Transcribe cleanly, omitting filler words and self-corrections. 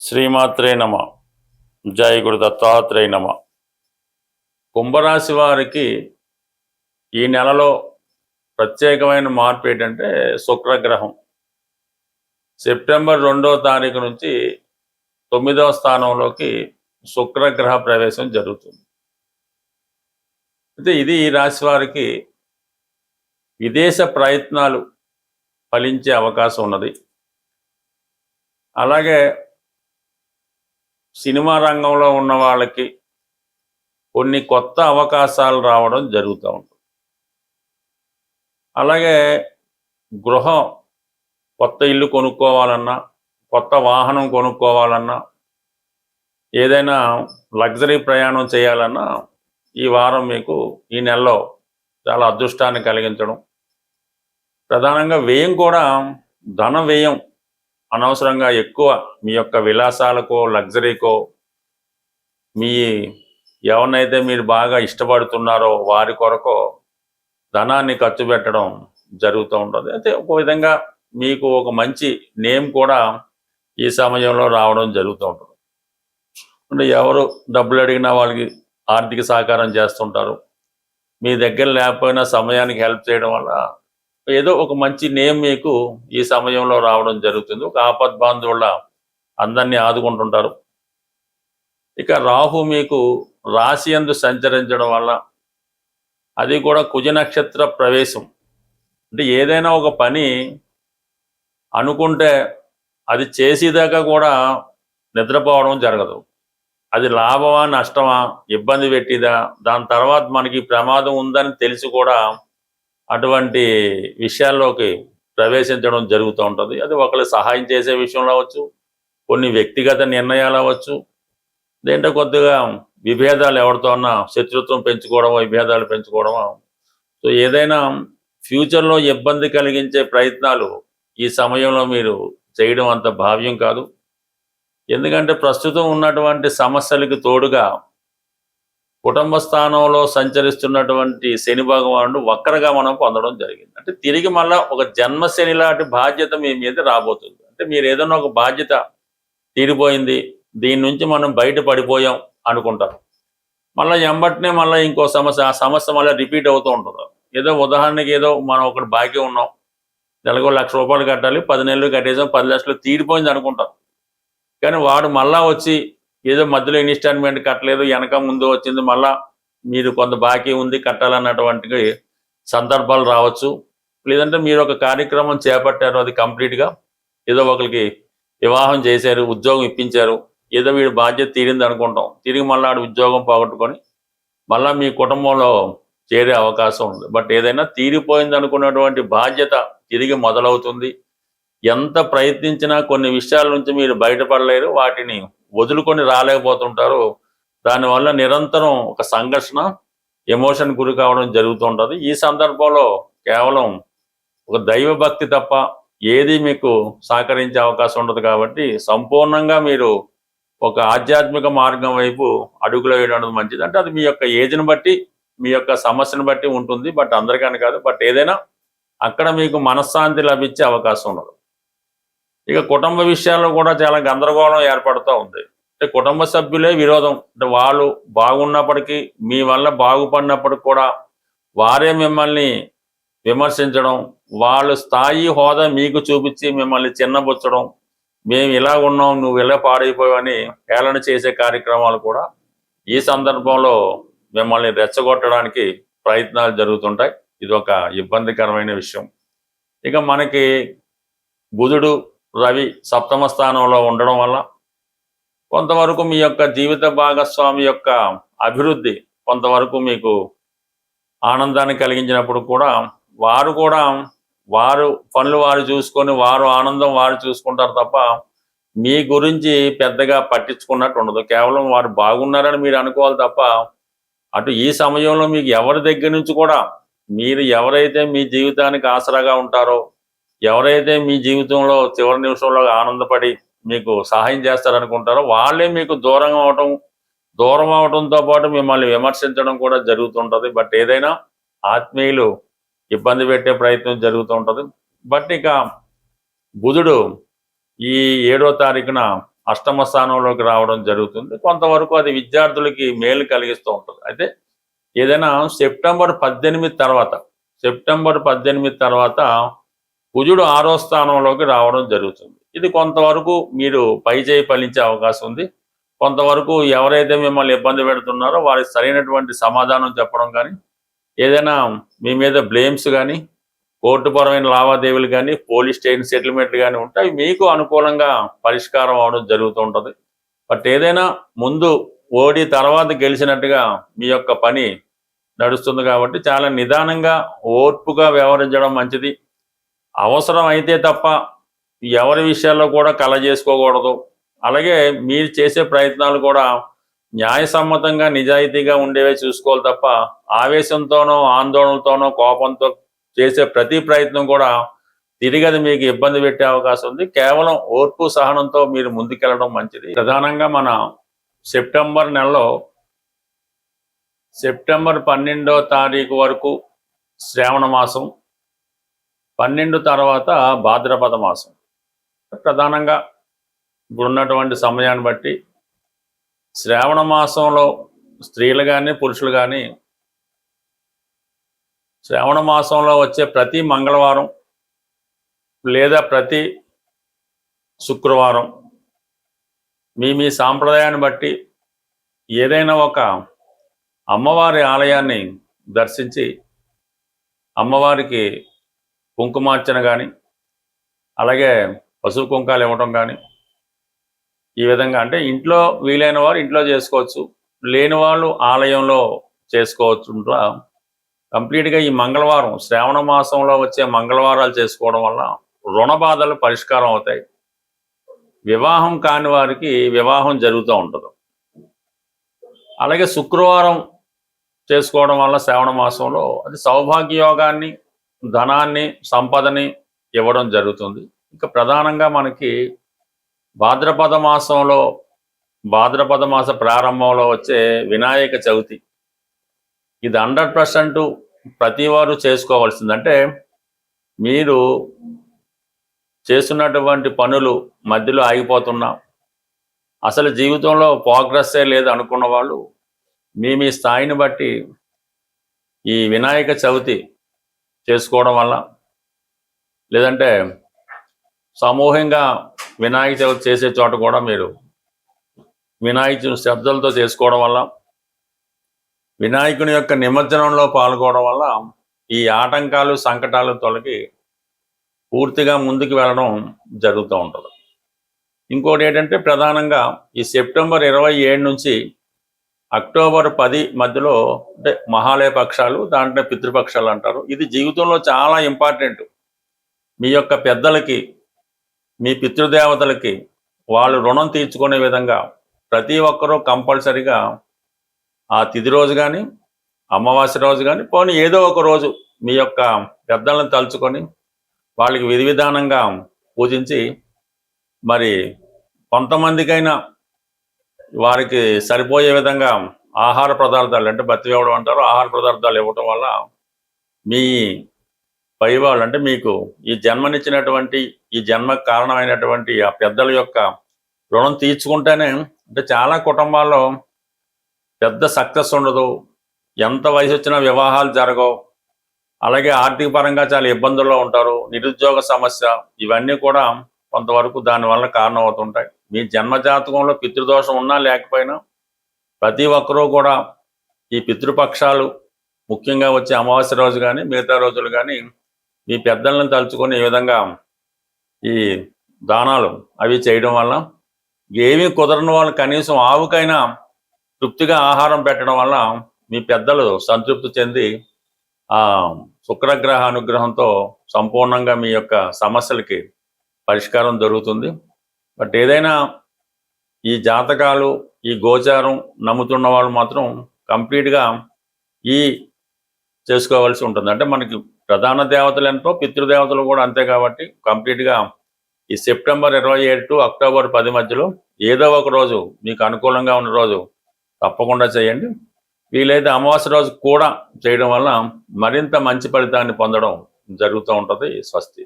శ్రీమాత్రే నమ. జై గురు దత్తాత్రేయ నమ. కుంభరాశి వారికి ఈ నెలలో ప్రత్యేకమైన మార్పు ఏంటంటే శుక్రగ్రహం సెప్టెంబర్ 2వ తారీఖు నుంచి 9వ స్థానంలోకి శుక్రగ్రహ ప్రవేశం జరుగుతుంది. అయితే ఇది ఈ రాశి వారికి విదేశ ప్రయత్నాలు ఫలించే అవకాశం ఉన్నది. అలాగే సినిమా రంగంలో ఉన్న వాళ్ళకి కొన్ని కొత్త అవకాశాలు రావడం జరుగుతూ ఉంటుంది. అలాగే గృహం, కొత్త ఇల్లు కొనుక్కోవాలన్నా, కొత్త వాహనం కొనుక్కోవాలన్నా, ఏదైనా లగ్జరీ ప్రయాణం చేయాలన్నా ఈ వారం మీకు ఈ నెలలో చాలా అదృష్టాన్ని కలిగించడం. ప్రధానంగా వ్యయం కూడా, ధన వ్యయం అనవసరంగా ఎక్కువ మీ యొక్క విలాసాలకో లగ్జరీకో, మీ ఎవరినైతే మీరు బాగా ఇష్టపడుతున్నారో వారి కొరకో ధనాన్ని ఖర్చు పెట్టడం జరుగుతూ ఉంటుంది. అయితే ఒక విధంగా మీకు ఒక మంచి నేమ్ కూడా ఈ సమయంలో రావడం జరుగుతూ ఉంటుంది. అంటే ఎవరు డబ్బులు అడిగినా వాళ్ళకి ఆర్థిక సహకారం చేస్తుంటారు. మీ దగ్గర లేకపోయినా సమయానికి హెల్ప్ చేయడం వల్ల ఏదో ఒక మంచి నేమ్ మీకు ఈ సమయంలో రావడం జరుగుతుంది. ఒక ఆపద్బాంధవుల అందరినీ ఆదుకుంటుంటారు. ఇక రాహు మీకు రాశి యందు సంచరించడం వల్ల, అది కూడా కుజ నక్షత్ర ప్రవేశం, అంటే ఏదైనా ఒక పని అనుకుంటే అది చేసేదాకా కూడా నిద్రపోవడం జరగదు. అది లాభమా నష్టమా, ఇబ్బంది పెట్టిదా, దాని తర్వాత మనకి ప్రమాదం ఉందని తెలిసి కూడా అటువంటి విషయాల్లోకి ప్రవేశించడం జరుగుతూ ఉంటుంది. అది ఒకళ్ళు సహాయం చేసే విషయంలో అవ్వచ్చు, కొన్ని వ్యక్తిగత నిర్ణయాలు అవ్వచ్చు, దేంట్లో కొద్దిగా విభేదాలు, ఎవరితో అన్నా శత్రుత్వం పెంచుకోవడమో, విభేదాలు పెంచుకోవడమో. సో ఏదైనా ఫ్యూచర్లో ఇబ్బంది కలిగించే ప్రయత్నాలు ఈ సమయంలో మీరు చేయడం అంత భావ్యం కాదు. ఎందుకంటే ప్రస్తుతం ఉన్నటువంటి సమస్యలకు తోడుగా కుటుంబ స్థానంలో సంచరిస్తున్నటువంటి శని భగవానుడు వక్రగమనం పొందడం జరిగింది. అంటే తిరిగి మళ్ళా ఒక జన్మశని లాంటి బాధ్యత మీ మీద రాబోతుంది. అంటే మీరు ఏదైనా ఒక బాధ్యత తీరిపోయింది, దీని నుంచి మనం బయట పడిపోయాం అనుకుంటారు. మళ్ళీ ఎంబటినే మళ్ళీ ఇంకో సమస్య, ఆ సమస్య మళ్ళీ రిపీట్ అవుతూ ఉంటుంది. ఏదో ఉదాహరణకి ఏదో మనం ఒకటి బాకీ ఉన్నాం, నెలకు 1,00,000 రూపాయలు కట్టాలి, 10 నెలలు కట్టేసాం, 10 లక్షలు తీరిపోయింది అనుకుంటాం. కానీ వాడు మళ్ళా వచ్చి ఏదో మధ్యలో ఇన్స్టాల్మెంట్ కట్టలేదు, వెనక ముందు వచ్చింది, మళ్ళా మీరు కొంత బాకీ ఉంది కట్టాలన్నటువంటి సందర్భాలు రావచ్చు. లేదంటే మీరు ఒక కార్యక్రమం చేపట్టారు, అది కంప్లీట్గా ఏదో ఒకరికి వివాహం చేశారు, ఉద్యోగం ఇప్పించారు, ఏదో వీడు బాధ్యత తీరింది అనుకుంటాం, తిరిగి మళ్ళీ ఆడు ఉద్యోగం పోగొట్టుకొని మళ్ళీ మీ కుటుంబంలో చేరే అవకాశం ఉంది. బట్ ఏదైనా తీరిపోయింది అనుకున్నటువంటి బాధ్యత తిరిగి మొదలవుతుంది. ఎంత ప్రయత్నించినా కొన్ని విషయాల నుంచి మీరు బయటపడలేరు, వాటిని వదులుకొని రాలేకపోతుంటారు. దానివల్ల నిరంతరం ఒక సంఘర్షణ, ఎమోషన్ గురి కావడం జరుగుతుంటుంది. ఈ సందర్భంలో కేవలం ఒక దైవ భక్తి తప్ప ఏది మీకు సహకరించే అవకాశం ఉండదు. కాబట్టి సంపూర్ణంగా మీరు ఒక ఆధ్యాత్మిక మార్గం వైపు అడుగులు వేయడం మంచిది. అంటే అది మీ యొక్క ఏజ్ని బట్టి, మీ యొక్క సమస్యను బట్టి ఉంటుంది. బట్ అందరికని కాదు. బట్ ఏదైనా అక్కడ మీకు మనశ్శాంతి లభించే అవకాశం ఉండదు. ఇక కుటుంబ విషయాల్లో కూడా చాలా గందరగోళం ఏర్పడుతూ ఉంది. అంటే కుటుంబ సభ్యులే విరోధం. అంటే వాళ్ళు బాగున్నప్పటికీ, మీ వల్ల బాగుపడినప్పటికి కూడా వారే మిమ్మల్ని విమర్శించడం, వాళ్ళ స్థాయి హోదా మీకు చూపించి మిమ్మల్ని చిన్నబుచ్చడం, మేము ఇలా ఉన్నాం, నువ్వు ఇలా పాడైపోయావని హేళన చేసే కార్యక్రమాలు కూడా ఈ సందర్భంలో మిమ్మల్ని రెచ్చగొట్టడానికి ప్రయత్నాలు జరుగుతుంటాయి. ఇది ఒక ఇబ్బందికరమైన విషయం. ఇక మనకి బుధుడు, రవి సప్తమ స్థానంలో ఉండడం వల్ల కొంతవరకు మీ యొక్క జీవిత భాగస్వామి యొక్క అభివృద్ధి కొంతవరకు మీకు ఆనందాన్ని కలిగించినప్పుడు కూడా వారు పనులు వారు చూసుకొని, వారు ఆనందం వారు చూసుకుంటారు తప్ప మీ గురించి పెద్దగా పట్టించుకున్నట్టు ఉండదు. కేవలం వారు బాగున్నారని మీరు అనుకోవాలి తప్ప అటు ఈ సమయంలో మీకు ఎవరి దగ్గర నుంచి కూడా, మీరు ఎవరైతే మీ జీవితానికి ఆసరాగా ఉంటారో, ఎవరైతే మీ జీవితంలో చివరి నిమిషంలో ఆనందపడి మీకు సహాయం చేస్తారనుకుంటారో వాళ్ళే మీకు దూరం అవడంతో పాటు మిమ్మల్ని విమర్శించడం కూడా జరుగుతుంటుంది. బట్ ఏదైనా ఆత్మీయులు ఇబ్బంది పెట్టే ప్రయత్నం జరుగుతూ ఉంటుంది. బట్ ఇక బుధుడు ఈ 7వ తారీఖున అష్టమ స్థానంలోకి రావడం జరుగుతుంది. కొంతవరకు అది విద్యార్థులకి మేలు కలిగిస్తూ ఉంటుంది. అయితే ఏదైనా సెప్టెంబర్ 18 తర్వాత కుజుడు 6వ స్థానంలోకి రావడం జరుగుతుంది. ఇది కొంతవరకు మీరు పై చేయి ఫలించే అవకాశం ఉంది. కొంతవరకు ఎవరైతే మిమ్మల్ని ఇబ్బంది పెడుతున్నారో వారికి సరైనటువంటి సమాధానం చెప్పడం కానీ, ఏదైనా మీ మీద బ్లేమ్స్ కానీ, కోర్టుపరమైన లావాదేవీలు కానీ, పోలీస్ స్టేషన్ సెటిల్మెంట్లు కానీ ఉంటే అవి మీకు అనుకూలంగా పరిష్కారం అవడం జరుగుతూ ఉంటుంది. బట్ ఏదైనా ముందు ఓడి తర్వాత గెలిచినట్టుగా మీ యొక్క పని నడుస్తుంది కాబట్టి చాలా నిదానంగా ఓర్పుగా వ్యవహరించడం మంచిది. అవసరం అయితే తప్ప ఎవరి విషయాల్లో కూడా కలగజేసుకోకూడదు. అలాగే మీరు చేసే ప్రయత్నాలు కూడా న్యాయసమ్మతంగా నిజాయితీగా ఉండేవే చూసుకోవాలి తప్ప ఆవేశంతోనో ఆందోళనతోనో కోపంతో చేసే ప్రతి ప్రయత్నం కూడా తిరిగి అది మీకు ఇబ్బంది పెట్టే అవకాశం ఉంది. కేవలం ఓర్పు సహనంతో మీరు ముందుకెళ్ళడం మంచిది. ప్రధానంగా మన సెప్టెంబర్ నెలలో సెప్టెంబర్ 12వ తారీఖు వరకు శ్రావణ మాసం, 12 తర్వాత భాద్రపద మాసం. ప్రధానంగా ఇప్పుడున్నటువంటి సమయాన్ని బట్టి శ్రావణ మాసంలో స్త్రీలు కానీ పురుషులు కానీ శ్రావణ మాసంలో వచ్చే ప్రతి మంగళవారం లేదా ప్రతి శుక్రవారం మీ సాంప్రదాయాన్ని బట్టి ఏదైనా ఒక అమ్మవారి ఆలయాన్ని దర్శించి అమ్మవారికి కుంకుమార్చన కానీ, అలాగే పసుపు కుంకాలు ఇవ్వటం కానీ, ఈ విధంగా అంటే ఇంట్లో వీలైన వారు ఇంట్లో చేసుకోవచ్చు, లేని వాళ్ళు ఆలయంలో చేసుకోవచ్చు. కంప్లీట్గా ఈ మంగళవారం శ్రావణ మాసంలో వచ్చే మంగళవారాలు చేసుకోవడం వల్ల రుణ బాధలు పరిష్కారం అవుతాయి. వివాహం కాని వారికి వివాహం జరుగుతూ ఉంటుంది. అలాగే శుక్రవారం చేసుకోవడం వల్ల శ్రావణ మాసంలో అది సౌభాగ్య యోగాన్ని, ధనాన్ని, సంపదని ఇవ్వడం జరుగుతుంది. ఇంకా ప్రధానంగా మనకి భాద్రపద మాస ప్రారంభంలో వచ్చే వినాయక చవితి, ఇది 100% ప్రతి వారు చేసుకోవాల్సింది. అంటే మీరు చేస్తున్నటువంటి పనులు మధ్యలో ఆగిపోతున్నా, అసలు జీవితంలో ప్రోగ్రెస్సే లేదు అనుకున్న వాళ్ళు మీ స్థాయిని బట్టి ఈ వినాయక చవితి చేసుకోవడం వల్ల, లేదంటే సమూహంగా వినాయక చవితి చేసే చోట కూడా మీరు వినాయకుని శ్రద్ధలతో చేసుకోవడం వల్ల, వినాయకుని యొక్క నిమజ్జనంలో పాల్గొనడం వల్ల ఈ ఆటంకాలు, సంకటాలు తొలగి పూర్తిగా ముందుకు వెళ్ళడం జరుగుతూ ఉంటుంది. ఇంకోటి ఏంటంటే ప్రధానంగా ఈ సెప్టెంబర్ 27 నుంచి అక్టోబర్ 10 మధ్యలో అంటే మహాలయ పక్షాలు, దాంట్లో పితృపక్షాలు అంటారు. ఇది జీవితంలో చాలా ఇంపార్టెంట్. మీ యొక్క పెద్దలకి, మీ పితృదేవతలకి వాళ్ళు రుణం తీర్చుకునే విధంగా ప్రతి ఒక్కరూ కంపల్సరిగా ఆ తిథి రోజు కానీ, అమావాస్య రోజు కానీ, పోనీ ఏదో ఒక రోజు మీ యొక్క పెద్దలను తలుచుకొని వాళ్ళకి విధి విధానంగా పూజించి, మరి కొంతమందికైనా వారికి సరిపోయే విధంగా ఆహార పదార్థాలు అంటే బత్తి ఇవ్వడం అంటారు, ఆహార పదార్థాలు ఇవ్వటం వల్ల మీ పైవాళ్ళు అంటే మీకు ఈ జన్మనిచ్చినటువంటి, ఈ జన్మకు కారణమైనటువంటి ఆ పెద్దల యొక్క రుణం తీర్చుకుంటేనే, అంటే చాలా కుటుంబాల్లో పెద్ద సక్సెస్ ఉండదు, ఎంత వయసు వచ్చినా వివాహాలు జరగవు, అలాగే ఆర్థిక పరంగా చాలా ఇబ్బందుల్లో ఉంటారు, నిరుద్యోగ సమస్య, ఇవన్నీ కూడా కొంతవరకు దానివల్ల కారణం అవుతుంటాయి. మీ జన్మజాతకంలో పితృదోషం ఉన్నా లేకపోయినా ప్రతి ఒక్కరూ కూడా ఈ పితృపక్షాలు, ముఖ్యంగా వచ్చే అమావాస్య రోజు కానీ మిగతా రోజులు కానీ మీ పెద్దలను తలుచుకొని ఈ విధంగా ఈ దానాలు అవి చేయడం వల్ల, ఏమీ కుదరని వాళ్ళు కనీసం ఆవుకైనా తృప్తిగా ఆహారం పెట్టడం వల్ల మీ పెద్దలు సంతృప్తి చెంది ఆ శుక్రగ్రహ అనుగ్రహంతో సంపూర్ణంగా మీ యొక్క సమస్యలకి పరిష్కారం దొరుకుతుంది. బట్ ఏదైనా ఈ జాతకాలు, ఈ గోచారం నమ్ముతున్న వాళ్ళు మాత్రం కంప్లీట్గా ఈ చేసుకోవాల్సి ఉంటుంది. అంటే మనకి ప్రధాన దేవతలు ఎంతో, పితృదేవతలు కూడా అంతే. కాబట్టి కంప్లీట్గా ఈ సెప్టెంబర్ 27 టు అక్టోబర్ 10 మధ్యలో ఏదో ఒక రోజు మీకు అనుకూలంగా ఉన్న రోజు తప్పకుండా చేయండి. వీలైతే అమావాస్య రోజు కూడా చేయడం వల్ల మరింత మంచి ఫలితాన్ని పొందడం జరుగుతూ ఉంటుంది. స్వస్తి.